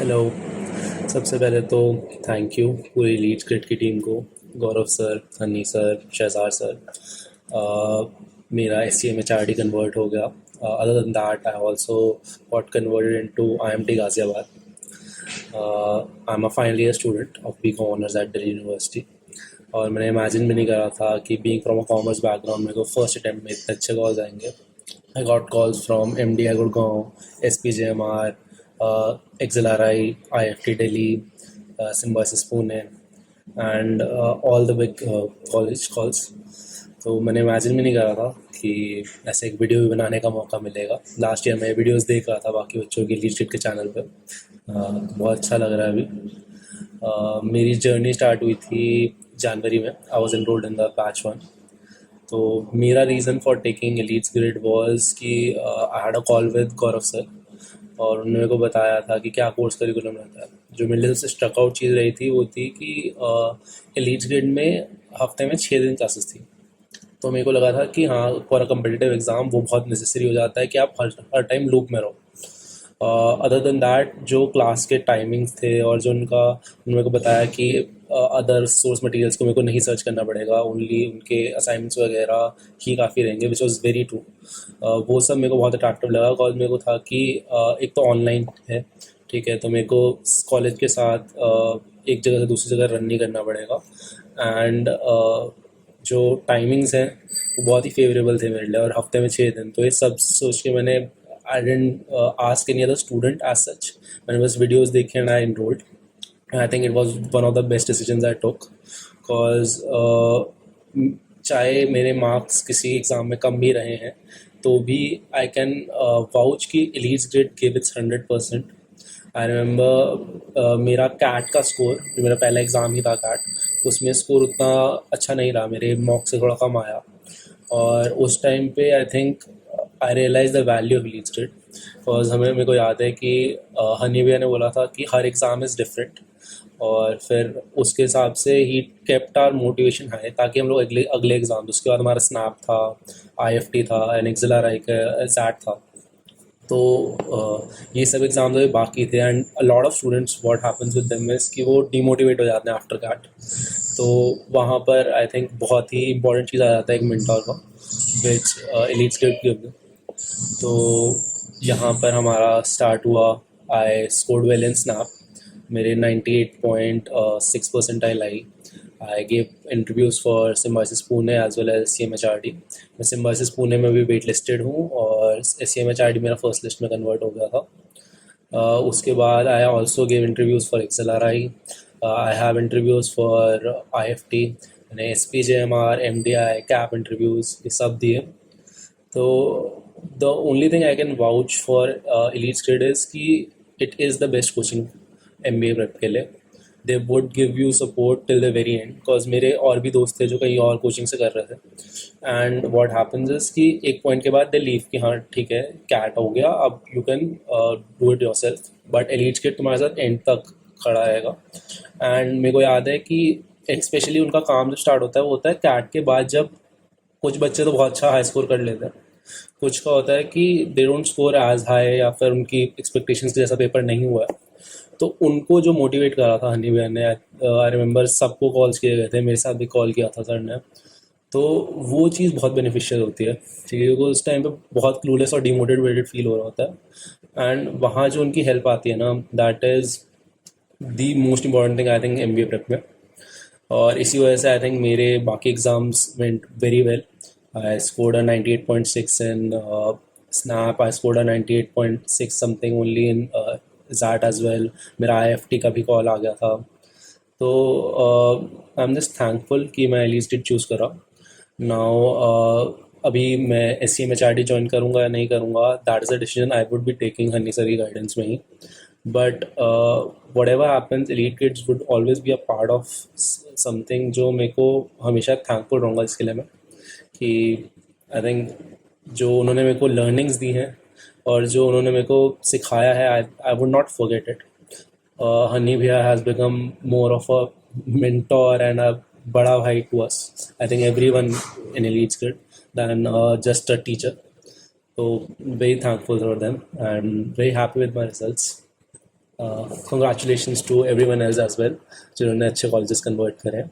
Hello. सबसे पहले तो थैंक यू पूरी लीड्स क्रिकेट की टीम को, Gaurav sir, Honey sir, Shahzad sir. मेरा S C M H R D convert हो गया। Other than that I also got converted into IMT Ghaziabad. I am a final year student of BCom honours at Delhi university. और मैंने imagine भी नहीं करा था कि being from a commerce background मेरे को फर्स्ट अटैम्प्ट में इतने अच्छे कॉल्स आएंगे। I got calls from MDI Gurgaon, SPJMR, XLRI, IFT Delhi, Symbiosis Pune, and all the big college calls. तो मैंने इमेजिन भी नहीं करा था कि ऐसे एक वीडियो भी बनाने का मौका मिलेगा। लास्ट ईयर मैं वीडियोस देख रहा था बाकी बच्चों की लीड के चैनल पे। बहुत अच्छा लग रहा है अभी। मेरी जर्नी स्टार्ट हुई थी जनवरी में। I was enrolled in the batch 1। तो मेरा reason for taking Elites Grade was कि I had a call with Gaurav sir, और उन्होंने मेरे को बताया था कि क्या कोर्स करिकुलम रहता है। जो मेरे लिए सबसे स्ट्रक आउट चीज़ रही थी वो थी कि एलीट्स ग्रेड में हफ्ते में 6 दिन क्लासेस थी। तो मेरे को लगा था कि हाँ, फॉर अ कम्पिटिटिव एग्ज़ाम वो बहुत नेसेसरी हो जाता है कि आप हर टाइम लूप में रहो। अदर देन दैट जो क्लास के टाइमिंग्स थे और जो उन्होंने मेरे को बताया कि अदर सोर्स मटेरियल्स को मेरे को नहीं सर्च करना पड़ेगा, ओनली उनके असाइनमेंट्स वगैरह ही काफ़ी रहेंगे, विच वॉज वेरी ट्रू। वो सब मेरे को बहुत अट्रैक्टिव लगा, बिकॉज मेरे को था कि एक तो ऑनलाइन है, ठीक है, तो मेरे को कॉलेज के साथ एक जगह से दूसरी जगह रन नहीं करना पड़ेगा। एंड जो टाइमिंग्स हैं वो बहुत ही फेवरेबल थे मेरे लिए, और हफ्ते में 6 दिन। तो ये सब सोच के मैंने I didn't ask any other student as such. मैंने बस वीडियोस देखे and I enrolled. And I think it was one of the best decisions I took, because चाहे मेरे मार्क्स किसी एग्ज़ाम में कम भी रहे हैं तो भी आई कैन वाउच कि elites grade give its 100%। I remember मेरा कैट का स्कोर, जो मेरा पहला एग्ज़ाम ही था कैट, उसमें स्कोर उतना अच्छा नहीं रहा, मेरे मॉक से थोड़ा कम आया। और उस टाइम पे I think I realize the value of lead state. Because मेरे को याद है कि हनी भैया ने बोला था कि हर एग्ज़ाम इज़ डिफरेंट, और फिर उसके हिसाब से ही केप्ट आर मोटिवेशन हाई, ताकि हम लोग अगले अगले एग्ज़ाम, उसके बाद हमारा स्नैप था, IFT था, एंड XLRI का सैट था। तो ये सब एग्ज़ाम्स अभी बाकी थे, and a lot of students what happens with them is कि वो डिमोटिवेट हो जाते हैं आफ्टर कैट। तो वहाँ पर आई थिंक बहुत ही इंपॉर्टेंट चीज़ आ जाता है एक मेंटर का, विच एलीट्स गेट गिव। तो यहाँ पर हमारा स्टार्ट हुआ। I scored well in SNAP, मेरे 98.6 परसेंटाइल आई। I gave interviews for Symbiosis Pune as well as CMHRD। मैं सिम्बायोसिस पुणे में भी वेट लिस्टेड हूँ, और CMHRD मेरा फर्स्ट लिस्ट में कन्वर्ट हो गया था। उसके बाद I also gave interviews for XLRI। I have interviews for IFT, मैंने SPJMR, MDI, कैप इंटरव्यूज़ ये सब दिए। तो the only thing I can vouch for Elites Grade is कि it is the best coaching MBA prep के लिए। They would give you support till the very end, because मेरे और भी दोस्त थे जो कहीं और कोचिंग से कर रहे थे। एंड व्हाट हैपेंस इज कि एक पॉइंट के बाद दे लीव कि हाँ ठीक है, कैट हो गया, अब you can do it your self, but elites kid तुम्हारे साथ एंड तक खड़ा रहेगा। एंड मेरे को याद है कि स्पेशली उनका काम जो स्टार्ट होता है वो होता है कैट के बाद, जब कुछ बच्चे तो बहुत अच्छा हाई स्कोर कर लेते हैं, कुछ का होता है कि they don't score as high, या फिर उनकी एक्सपेक्टेशंस के जैसा पेपर नहीं हुआ है। तो उनको जो मोटिवेट करा था हनी भैया ने, आई रिमेंबर सबको कॉल्स किए गए थे, मेरे साथ भी कॉल किया था सर ने। तो वो चीज़ बहुत बेनिफिशियल होती है, ठीक है, क्योंकि उस टाइम पे बहुत क्लूलेस और डिमोटिवेटेड फील हो रहा होता है। एंड वहाँ जो उनकी हेल्प आती है ना, that is the most important thing I think MBA prep में। और इसी वजह से आई थिंक मेरे बाकी exams went very well. I scored a 98.6 in SNAP, I scored a 98.6 something only in XAT as well. मेरा IFT का भी कॉल आ गया था। तो आई एम जस्ट थैंकफुल कि मैं एलीट्स डिड चूज़ करा। नाउ अभी मैं SCMHRD ज्वाइन करूँगा या नहीं करूँगा, that is a decision I would be taking Honey sir की गाइडेंस में ही। But whatever happens, elite kids would always be a part of something जो मेरे को हमेशा थैंकफुल रहूँगा इसके लिए मैं, कि आई थिंक जो उन्होंने मेरे को लर्निंग्स दी हैं और जो उन्होंने मेरे को सिखाया है, I would not forget it. Honey भैया has become more of a mentor and a बड़ा भाई to us. I think everyone in elite kid than just a teacher. So very thankful for them and very happy with my results. Congratulations to everyone else as well जिन्होंने अच्छे colleges convert करे हैं.